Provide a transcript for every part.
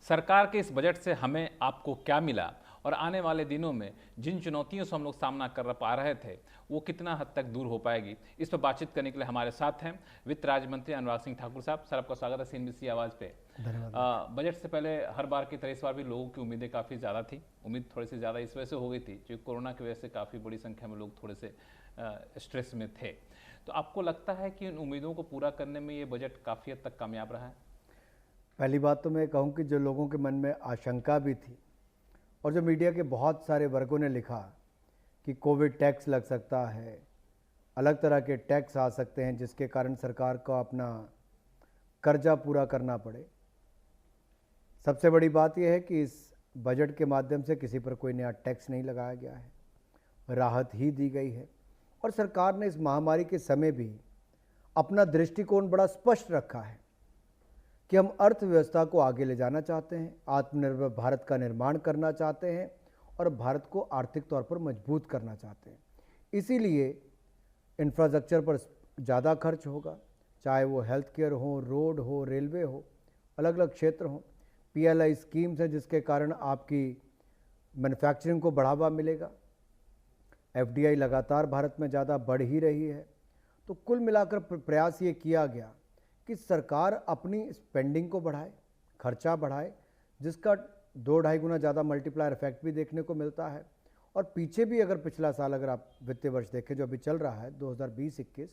सरकार के इस बजट से हमें आपको क्या मिला और आने वाले दिनों में जिन चुनौतियों से हम लोग सामना कर पा रहे थे वो कितना हद तक दूर हो पाएगी, इस पर बातचीत करने के लिए हमारे साथ हैं वित्त राज्य मंत्री अनुराग सिंह ठाकुर साहब। सर, आपका स्वागत है सीएनबीसी आवाज़ पे। धन्यवाद। बजट से पहले हर बार की तरह इस बार भी लोगों की उम्मीदें काफ़ी ज़्यादा थी। उम्मीद थोड़ी सी ज़्यादा इस वजह से हो गई थी क्योंकि कोरोना की वजह से काफ़ी बड़ी संख्या में लोग थोड़े से स्ट्रेस में थे। तो आपको लगता है कि उन उम्मीदों को पूरा करने में ये बजट काफ़ी हद तक कामयाब रहा है? पहली बात तो मैं कहूँ कि जो लोगों के मन में आशंका भी थी और जो मीडिया के बहुत सारे वर्गों ने लिखा कि कोविड टैक्स लग सकता है, अलग तरह के टैक्स आ सकते हैं जिसके कारण सरकार को अपना कर्जा पूरा करना पड़े। सबसे बड़ी बात यह है कि इस बजट के माध्यम से किसी पर कोई नया टैक्स नहीं लगाया गया है, राहत ही दी गई है। और सरकार ने इस महामारी के समय भी अपना दृष्टिकोण बड़ा स्पष्ट रखा है कि हम अर्थव्यवस्था को आगे ले जाना चाहते हैं, आत्मनिर्भर भारत का निर्माण करना चाहते हैं और भारत को आर्थिक तौर पर मजबूत करना चाहते हैं। इसीलिए इंफ्रास्ट्रक्चर पर ज़्यादा खर्च होगा, चाहे वो हेल्थ केयर हो, रोड हो, रेलवे हो, अलग अलग क्षेत्र हो। पीएलआई स्कीम्स हैं जिसके कारण आपकी मैन्युफैक्चरिंग को बढ़ावा मिलेगा। एफडीआई लगातार भारत में ज़्यादा बढ़ ही रही है। तो कुल मिलाकर प्रयास ये किया गया कि सरकार अपनी स्पेंडिंग को बढ़ाए, खर्चा बढ़ाए, जिसका 2-2.5 गुना ज़्यादा मल्टीप्लायर इफेक्ट भी देखने को मिलता है। और पीछे भी अगर पिछला साल अगर आप वित्तीय वर्ष देखें जो अभी चल रहा है 2020-21,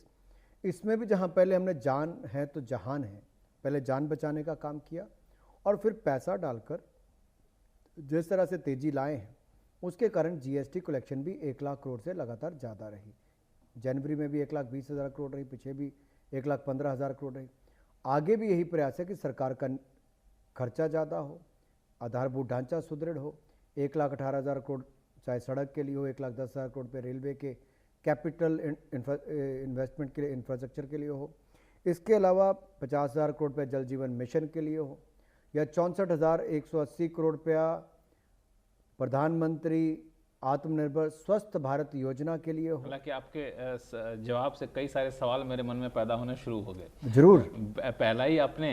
इसमें भी जहां पहले हमने जान है तो जहान है, पहले जान बचाने का काम किया और फिर पैसा डालकर जिस तरह से तेजी लाए हैं उसके कारण जीएसटी कलेक्शन भी 1 लाख करोड़ से लगातार ज़्यादा रही। जनवरी में भी 1,20,000 करोड़ रही, पीछे भी 1,15,000 करोड़ रही। आगे भी यही प्रयास है कि सरकार का खर्चा ज़्यादा हो, आधारभूत ढांचा सुदृढ़ हो। 1,18,000 करोड़ चाहे सड़क के लिए हो, 1,10,000 करोड़ पे रेलवे के कैपिटल इन्वेस्टमेंट के लिए, इंफ्रास्ट्रक्चर के लिए हो। इसके अलावा 50,000 करोड़ पे जल जीवन मिशन के लिए हो या 64,180 करोड़ रुपया प्रधानमंत्री आत्मनिर्भर स्वस्थ भारत योजना के लिए हो। हालांकि आपके जवाब से कई सारे सवाल मेरे मन में पैदा होने शुरू हो गए। जरूर। पहला ही आपने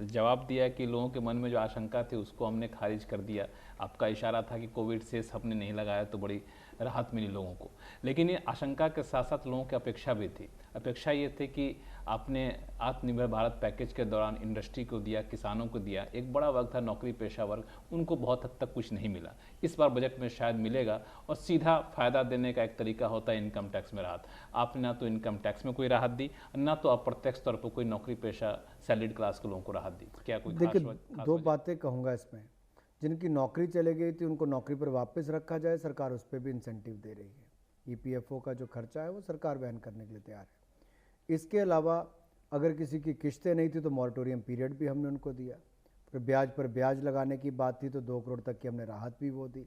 जवाब दिया कि लोगों के मन में जो आशंका थी उसको हमने खारिज कर दिया। आपका इशारा था कि कोविड से सबने नहीं लगाया तो बड़ी राहत मिली लोगों को, लेकिन ये आशंका के साथ साथ लोगों की अपेक्षा भी थी। अपेक्षा ये थी कि आपने आत्मनिर्भर भारत पैकेज के दौरान इंडस्ट्री को दिया, किसानों को दिया, एक बड़ा वर्ग था नौकरी पेशा वर्ग, उनको बहुत हद तक कुछ नहीं मिला। इस बार बजट में शायद मिलेगा और सीधा फायदा देने का एक तरीका होता है इनकम टैक्स में राहत। आपने ना तो इनकम टैक्स में कोई राहत दी, ना तो अप्रत्यक्ष तौर पर कोई नौकरी पेशा सैलरीड क्लास के लोगों को राहत दी। क्या कोई देखिए, दो बातें कहूँगा इसमें। जिनकी नौकरी चले गई थी उनको नौकरी पर वापस रखा जाए, सरकार उस पर भी इंसेंटिव दे रही है। ईपीएफओ का जो खर्चा है वो सरकार वहन करने के लिए तैयार है। इसके अलावा अगर किसी की किश्तें नहीं थी तो मॉरेटोरियम पीरियड भी हमने उनको दिया। फिर ब्याज पर ब्याज लगाने की बात थी तो 2 करोड़ तक की हमने राहत भी वो दी।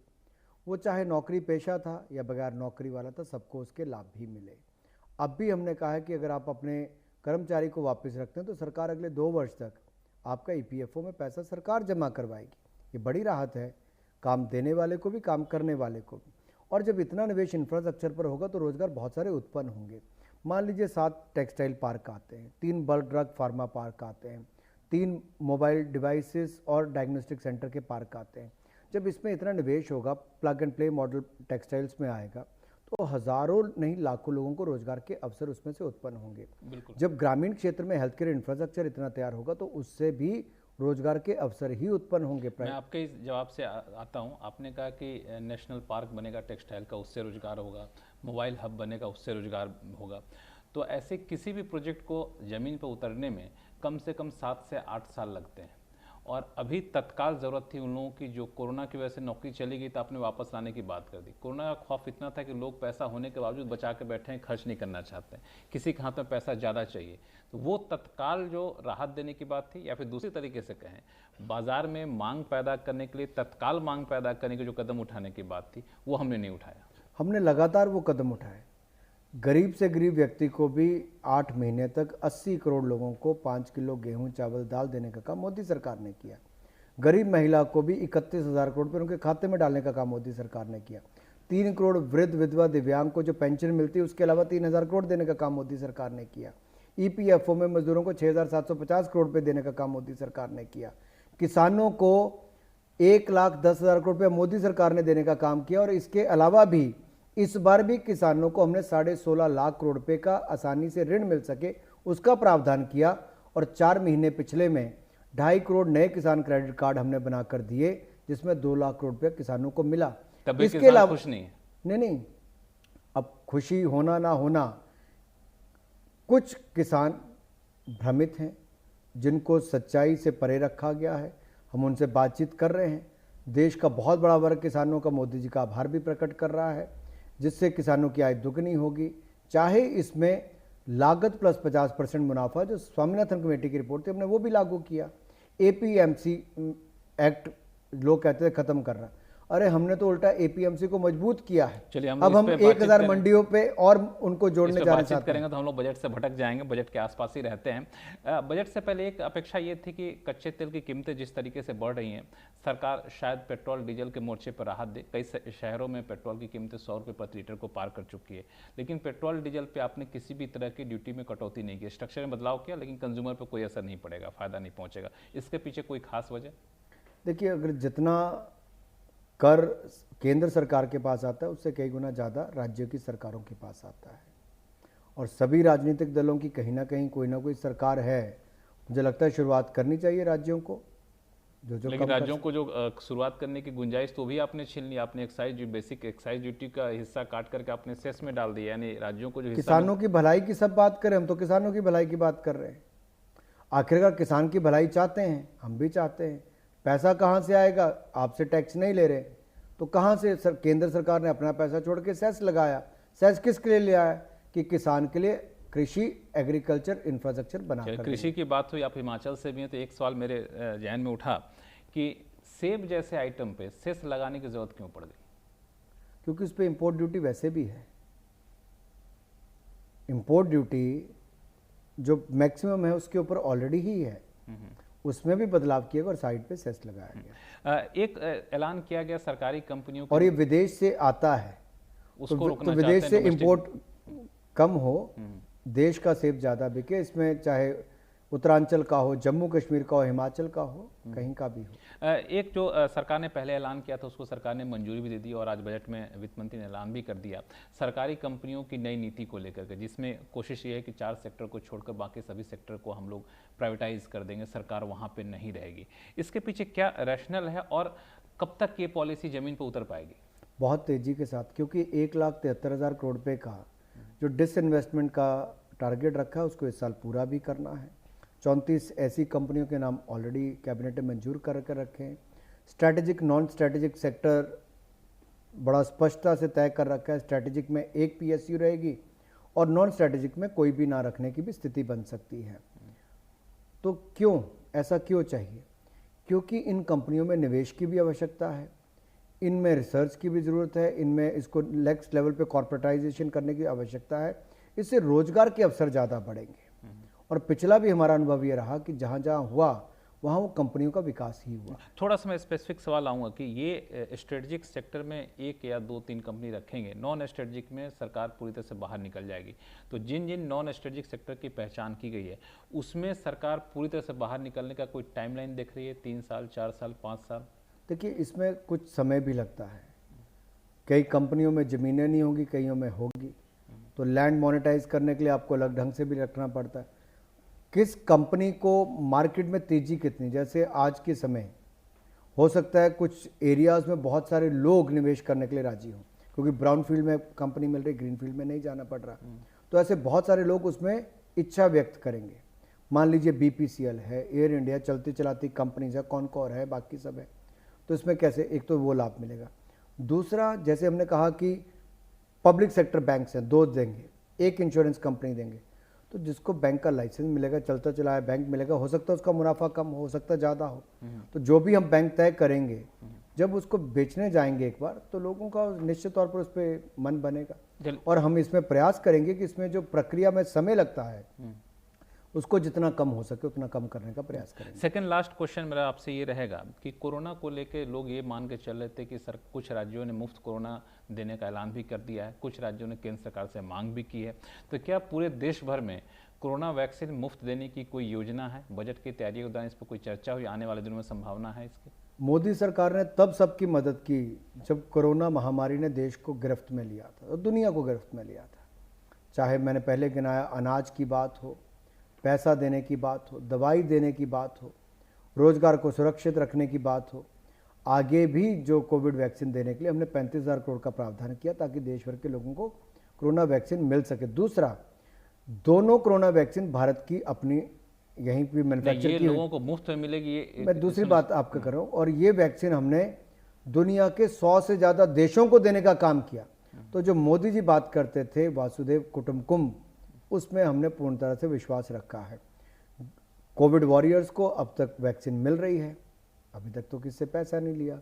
वो चाहे नौकरी पेशा था या बगैर नौकरी वाला था, सबको उसके लाभ भी मिले। अब भी हमने कहा है कि अगर आप अपने कर्मचारी को वापस रखते हैं तो सरकार अगले 2 वर्ष तक आपका ईपीएफओ में पैसा सरकार जमा करवाएगी। ये बड़ी राहत है, काम देने वाले को भी, काम करने वाले को भी। और जब इतना निवेश इंफ्रास्ट्रक्चर पर होगा तो रोजगार बहुत सारे उत्पन्न होंगे। मान लीजिए 7 टेक्सटाइल पार्क आते हैं, 3 बल्क ड्रग फार्मा पार्क आते हैं, 3 मोबाइल डिवाइसेस और डायग्नोस्टिक सेंटर के पार्क आते हैं। जब इसमें इतना निवेश होगा, plug and play model textiles में आएगा तो हज़ारों नहीं लाखों लोगों को रोजगार के अवसर उसमें से उत्पन्न होंगे। जब ग्रामीण क्षेत्र में हेल्थ केयर इंफ्रास्ट्रक्चर इतना तैयार होगा तो उससे भी रोजगार के अवसर ही उत्पन्न होंगे। मैं आपके इस जवाब से आता हूं। आपने कहा कि नेशनल पार्क बनेगा टेक्सटाइल का, उससे रोजगार होगा, मोबाइल हब बनेगा, उससे रोजगार होगा। तो ऐसे किसी भी प्रोजेक्ट को ज़मीन पर उतरने में कम से कम 7 से 8 साल लगते हैं और अभी तत्काल ज़रूरत थी उन लोगों की जो कोरोना की वजह से नौकरी चली गई तो आपने वापस लाने की बात कर दी। कोरोना का खौफ इतना था कि लोग पैसा होने के बावजूद बचा के बैठे हैं, खर्च नहीं करना चाहते हैं, किसी के हाथ में पैसा ज़्यादा चाहिए। तो वो तत्काल जो राहत देने की बात थी, या फिर दूसरी तरीके से कहें बाजार में मांग पैदा करने के लिए तत्काल मांग पैदा करने की जो कदम उठाने की बात थी वो हमने नहीं उठाया। हमने लगातार वो कदम उठाए। गरीब से गरीब व्यक्ति को भी 8 महीने तक 80 करोड़ लोगों को 5 किलो गेहूं, चावल, दाल देने का काम मोदी सरकार ने किया। गरीब महिला को भी 31,000 करोड़ रुपये उनके खाते में डालने का काम मोदी सरकार ने किया। 3 करोड़ वृद्ध, विधवा, दिव्यांग को जो पेंशन मिलती है उसके अलावा 3,000 करोड़ देने का काम मोदी सरकार ने किया। ईपीएफओ में मजदूरों को 6,750 करोड़ रुपये देने का काम मोदी सरकार ने किया। किसानों को 1,10,000 करोड़ रुपया मोदी सरकार ने देने का काम किया। और इसके अलावा भी इस बार भी किसानों को हमने 16.5 लाख करोड़ रुपए का आसानी से ऋण मिल सके उसका प्रावधान किया। और 4 महीने पिछले में 2.5 करोड़ नए किसान क्रेडिट कार्ड हमने बनाकर दिए, जिसमें 2 लाख करोड़ रुपया किसानों को मिला। इसके अलावा खुश नहीं है? नहीं, अब खुशी होना ना होना, कुछ किसान भ्रमित हैं जिनको सच्चाई से परे रखा गया है। हम उनसे बातचीत कर रहे हैं। देश का बहुत बड़ा वर्ग किसानों का मोदी जी का आभार भी प्रकट कर रहा है, जिससे किसानों की आय दुगनी होगी। चाहे इसमें लागत प्लस 50% मुनाफा, जो स्वामीनाथन कमेटी की रिपोर्ट थी, हमने वो भी लागू किया। एपीएमसी एक्ट लोग कहते थे खत्म कर रहा, अरे हमने तो उल्टा एपीएमसी को मजबूत किया है। चलिए अब हम 1000 मंडियों पे और उनको जोड़ने जा रहे हैं। करेंगे तो हम लोग बजट से भटक जाएंगे, बजट के आसपास ही रहते हैं। बजट से पहले एक अपेक्षा ये थी कि कच्चे तेल की कीमतें जिस तरीके से बढ़ रही हैं, सरकार शायद पेट्रोल डीजल के मोर्चे पर राहत दे। कई शहरों में पेट्रोल की कीमतें 100 रुपये प्रति लीटर को पार कर चुकी है, लेकिन पेट्रोल डीजल पे आपने किसी भी तरह की ड्यूटी में कटौती नहीं की, स्ट्रक्चर में बदलाव किया, लेकिन कंज्यूमर पर कोई असर नहीं पड़ेगा, फायदा नहीं पहुंचेगा। इसके पीछे कोई खास वजह? देखिए, अगर जितना कर केंद्र सरकार के पास आता है उससे कई गुना ज़्यादा राज्यों की सरकारों के पास आता है। और सभी राजनीतिक दलों की कहीं ना कहीं कोई ना कोई सरकार है। मुझे लगता है शुरुआत करनी चाहिए राज्यों को, जो लेकिन राज्यों को जो शुरुआत करने की गुंजाइश तो भी आपने छीन ली। आपने बेसिक एक्साइज ड्यूटी का हिस्सा काट करके आपने सेस में डाल दिया, यानी राज्यों को जो किसानों की भलाई की सब बात करें, हम तो किसानों की भलाई की बात कर रहे हैं। आखिरकार किसान की भलाई चाहते हैं, हम भी चाहते हैं। पैसा कहाँ से आएगा? आपसे टैक्स नहीं ले रहे तो कहाँ से? केंद्र सरकार ने अपना पैसा छोड़ के सेस लगाया। सेस किसके लिए लिया है? कि किसान के लिए कृषि एग्रीकल्चर इंफ्रास्ट्रक्चर बना। कृषि की बात हुई, आप हिमाचल से भी हैं, तो एक सवाल मेरे जहन में उठा कि सेब जैसे आइटम पे सेस लगाने की जरूरत क्यों पड़ गई? क्योंकि उस पर इम्पोर्ट ड्यूटी वैसे भी है। इम्पोर्ट ड्यूटी जो मैक्सिमम है उसके ऊपर ऑलरेडी ही है, उसमें भी बदलाव किया और साइड पे सेस लगाया गया। एक ऐलान किया गया सरकारी कंपनियों और ये विदेश से आता है, उसको तो विदेश से इंपोर्ट कम हो, देश का सेब ज़्यादा बिके। इसमें चाहे उत्तरांचल का हो, जम्मू कश्मीर का हो, हिमाचल का हो, कहीं का भी हो। एक जो सरकार ने पहले ऐलान किया था उसको सरकार ने मंजूरी भी दे दी और आज बजट में वित्त मंत्री ने ऐलान भी कर दिया सरकारी कंपनियों की नई नीति को लेकर के, जिसमें कोशिश ये है कि 4 सेक्टर को छोड़कर बाकी सभी सेक्टर को हम लोग प्राइवेटाइज कर देंगे, सरकार वहाँ पे नहीं रहेगी। इसके पीछे क्या रैशनल है और कब तक ये पॉलिसी जमीन पर उतर पाएगी? बहुत तेज़ी के साथ, क्योंकि 1,73,000 करोड़ रुपये का जो डिसइन्वेस्टमेंट का टारगेट रखा है उसको इस साल पूरा भी करना है। 34 ऐसी कंपनियों के नाम ऑलरेडी कैबिनेट में मंजूर कर रखे हैं। स्ट्रैटेजिक नॉन स्ट्रैटेजिक सेक्टर बड़ा स्पष्टता से तय कर रखा है। स्ट्रैटेजिक में एक पीएसयू रहेगी और नॉन स्ट्रैटेजिक में कोई भी ना रखने की भी स्थिति बन सकती है। तो क्यों ऐसा क्यों चाहिए? क्योंकि इन कंपनियों में निवेश की भी आवश्यकता है, इनमें रिसर्च की भी ज़रूरत है, इनमें इसको नेक्स्ट लेवल पे कॉर्पोरेटाइजेशन करने की आवश्यकता है। इससे रोजगार के अवसर ज़्यादा बढ़ेंगे। और पिछला भी हमारा अनुभव ये रहा कि जहाँ जहाँ हुआ वहाँ वो कंपनियों का विकास ही हुआ। थोड़ा सा मैं स्पेसिफिक सवाल आऊँगा कि ये स्ट्रेटेजिक सेक्टर में 1 या 2-3 कंपनी रखेंगे, नॉन स्ट्रेटेजिक में सरकार पूरी तरह से बाहर निकल जाएगी। तो जिन जिन नॉन स्ट्रेटेजिक सेक्टर की पहचान की गई है उसमें सरकार पूरी तरह से बाहर निकलने का कोई टाइमलाइन देख रही है? 3 साल, 4 साल, 5 साल? देखिए, इसमें कुछ समय भी लगता है। कई कंपनियों में ज़मीनें नहीं होगी, कईयों में होगी, तो लैंड मोनेटाइज करने के लिए आपको अलग ढंग से भी रखना पड़ता है। किस कंपनी को मार्केट में तेज़ी कितनी, जैसे आज के समय हो सकता है कुछ एरियाज़ में बहुत सारे लोग निवेश करने के लिए राजी हों, क्योंकि ब्राउन फील्ड में कंपनी मिल रही, ग्रीन फील्ड में नहीं जाना पड़ रहा। तो ऐसे बहुत सारे लोग उसमें इच्छा व्यक्त करेंगे। मान लीजिए BPCL है, एयर इंडिया, चलती चलाती कंपनीज है, कॉनकॉर है, बाकी सब है। तो इसमें कैसे, एक तो वो लाभ मिलेगा। दूसरा, जैसे हमने कहा कि पब्लिक सेक्टर बैंक्स हैं, 2 देंगे, एक इंश्योरेंस कंपनी देंगे, तो जिसको बैंक का लाइसेंस मिलेगा, चलता चलाया बैंक मिलेगा, हो सकता है उसका मुनाफा कम हो सकता है ज़्यादा हो। तो जो भी हम बैंक तय करेंगे, जब उसको बेचने जाएंगे एक बार, तो लोगों का निश्चित तौर पर उस पर मन बनेगा। और हम इसमें प्रयास करेंगे कि इसमें जो प्रक्रिया में समय लगता है उसको जितना कम हो सके उतना कम करने का प्रयास करेंगे। सेकंड लास्ट क्वेश्चन मेरा आपसे ये रहेगा कि कोरोना को लेके लोग ये मान के चल रहे थे कि कुछ राज्यों ने मुफ्त कोरोना देने का ऐलान भी कर दिया है, कुछ राज्यों ने केंद्र सरकार से मांग भी की है। तो क्या पूरे देश भर में कोरोना वैक्सीन मुफ्त देने की कोई योजना है? बजट की तैयारी के दौरान इस पर कोई चर्चा हुई? आने वाले दिनों में संभावना है इसकी? मोदी सरकार ने तब सबकी मदद की जब कोरोना महामारी ने देश को गिरफ्त में लिया था और दुनिया को गिरफ्त में लिया था। चाहे मैंने पहले गिनाया अनाज की बात हो, पैसा देने की बात हो, दवाई देने की बात हो, रोजगार को सुरक्षित रखने की बात हो, आगे भी जो कोविड वैक्सीन देने के लिए हमने 35,000 करोड़ का प्रावधान किया ताकि देश भर के लोगों को कोरोना वैक्सीन मिल सके। दूसरा, दोनों कोरोना वैक्सीन भारत की अपनी यहीं पे मैन्युफैक्चर की, लोगों को मुफ्त में मिलेगी। ये मैं दूसरी बात आपका कर रहा हूँ, और ये वैक्सीन हमने दुनिया के 100 से ज़्यादा देशों को देने का काम किया। तो जो मोदी जी बात करते थे वासुदेव कुटुंबकम, उसमें हमने पूर्ण तरह से विश्वास रखा है। कोविड वॉरियर्स को अब तक वैक्सीन मिल रही है, अभी तक तो किससे पैसा नहीं लिया,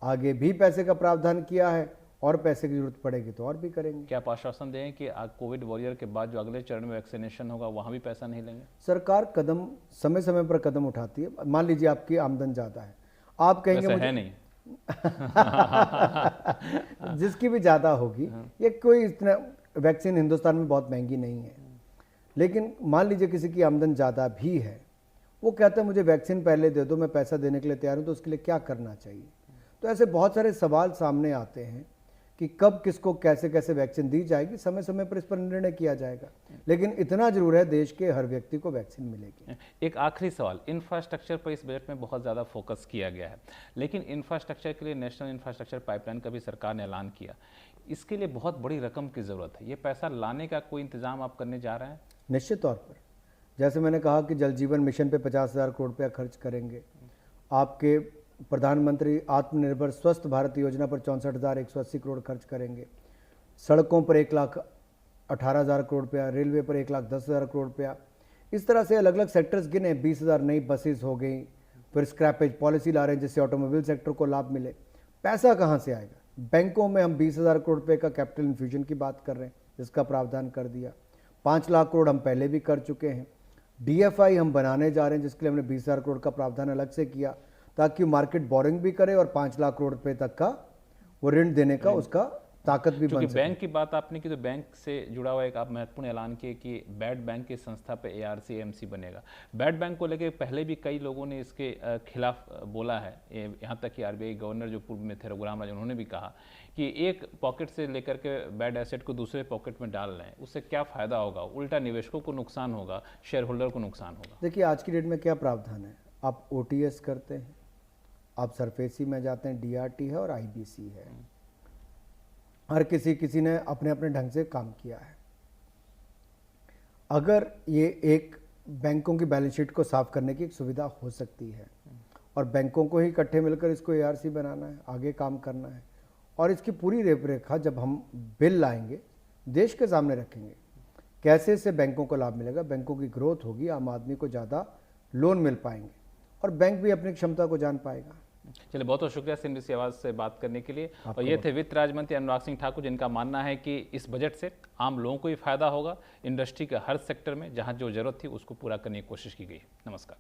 आगे भी पैसे का प्रावधान किया है और पैसे की जरूरत पड़ेगी तो और भी करेंगे। क्या आप आश्वासन दें कि कोविड वॉरियर के बाद जो अगले चरण में वैक्सीनेशन होगा वहां भी पैसा नहीं लेंगे? सरकार कदम समय समय पर कदम उठाती है। मान लीजिए आपकी आमदन ज़्यादा है, आप कहेंगे मुझे है नहीं जिसकी भी ज़्यादा होगी, ये कोई इतना वैक्सीन हिंदुस्तान में बहुत महंगी नहीं है, लेकिन मान लीजिए किसी की आमदन ज़्यादा भी है, वो कहता है मुझे वैक्सीन पहले दे दो, मैं पैसा देने के लिए तैयार हूँ, तो उसके लिए क्या करना चाहिए? तो ऐसे बहुत सारे सवाल सामने आते हैं कि कब किसको कैसे कैसे वैक्सीन दी जाएगी, समय समय पर इस पर निर्णय किया जाएगा, लेकिन इतना जरूर है देश के हर व्यक्ति को वैक्सीन मिलेगी। एक आखिरी सवाल, इंफ्रास्ट्रक्चर पर इस बजट में बहुत ज़्यादा फोकस किया गया है, लेकिन इंफ्रास्ट्रक्चर के लिए नेशनल इंफ्रास्ट्रक्चर पाइपलाइन का भी सरकार ने ऐलान किया, इसके लिए बहुत बड़ी रकम की ज़रूरत है। ये पैसा लाने का कोई इंतजाम आप करने जा रहे हैं? निश्चित तौर पर, जैसे मैंने कहा कि जल जीवन मिशन पे 50,000 करोड़ रुपया खर्च करेंगे, आपके प्रधानमंत्री आत्मनिर्भर स्वस्थ भारत योजना पर 64,180 करोड़ खर्च करेंगे, सड़कों पर 1,18,000 करोड़ रुपया, रेलवे पर 1,10,000 करोड़ रुपया। इस तरह से अलग अलग सेक्टर्स गिने, 20,000 नई बसेस हो गई, फिर स्क्रैपेज पॉलिसी ला रहे हैं जिससे ऑटोमोबाइल सेक्टर को लाभ मिले। पैसा कहाँ से आएगा? बैंकों में हम 20,000 करोड़ रुपये का कैपिटल इन्फ्यूजन की बात कर रहे हैं, जिसका प्रावधान कर दिया। 5 लाख करोड़ हम पहले भी कर चुके हैं। DFI हम बनाने जा रहे हैं, जिसके लिए हमने 20,000 करोड़ का प्रावधान अलग से किया ताकि मार्केट बोरिंग भी करे और 5 लाख करोड़ रुपए तक का वो ऋण देने का उसका ताकत भी बन सके। बैंक की बात आपने की, तो बैंक से जुड़ा हुआ एक आप महत्वपूर्ण ऐलान किए कि बैड बैंक की संस्था पे ARC AMC बनेगा। बैड बैंक को लेकर पहले भी कई लोगों ने इसके खिलाफ बोला है, यहाँ तक कि RBI गवर्नर जो पूर्व में थे रघुराम राजन, उन्होंने भी कहा कि एक पॉकेट से लेकर के बैड एसेट को दूसरे पॉकेट में डाल रहे हैं, उससे क्या फ़ायदा होगा? उल्टा निवेशकों को नुकसान होगा, शेयर होल्डर को नुकसान होगा। देखिए आज की डेट में क्या प्रावधान है, आप OTS करते हैं, आप सरफेसी में जाते हैं, DRT है और IBC है, हर किसी ने अपने अपने ढंग से काम किया है। अगर ये एक बैंकों की बैलेंस शीट को साफ करने की एक सुविधा हो सकती है और बैंकों को ही इकट्ठे मिलकर इसको ARC बनाना है, आगे काम करना है, और इसकी पूरी रूपरेखा जब हम बिल लाएंगे देश के सामने रखेंगे, कैसे इससे बैंकों को लाभ मिलेगा, बैंकों की ग्रोथ होगी, आम आदमी को ज़्यादा लोन मिल पाएंगे और बैंक भी अपनी क्षमता को जान पाएगा। चलिए, बहुत बहुत शुक्रिया CNBC आवाज़ से बात करने के लिए। और ये थे वित्त राज्य मंत्री अनुराग सिंह ठाकुर, जिनका मानना है कि इस बजट से आम लोगों को ही फायदा होगा, इंडस्ट्री के हर सेक्टर में जहां जो जरूरत थी उसको पूरा करने की कोशिश की गई। नमस्कार।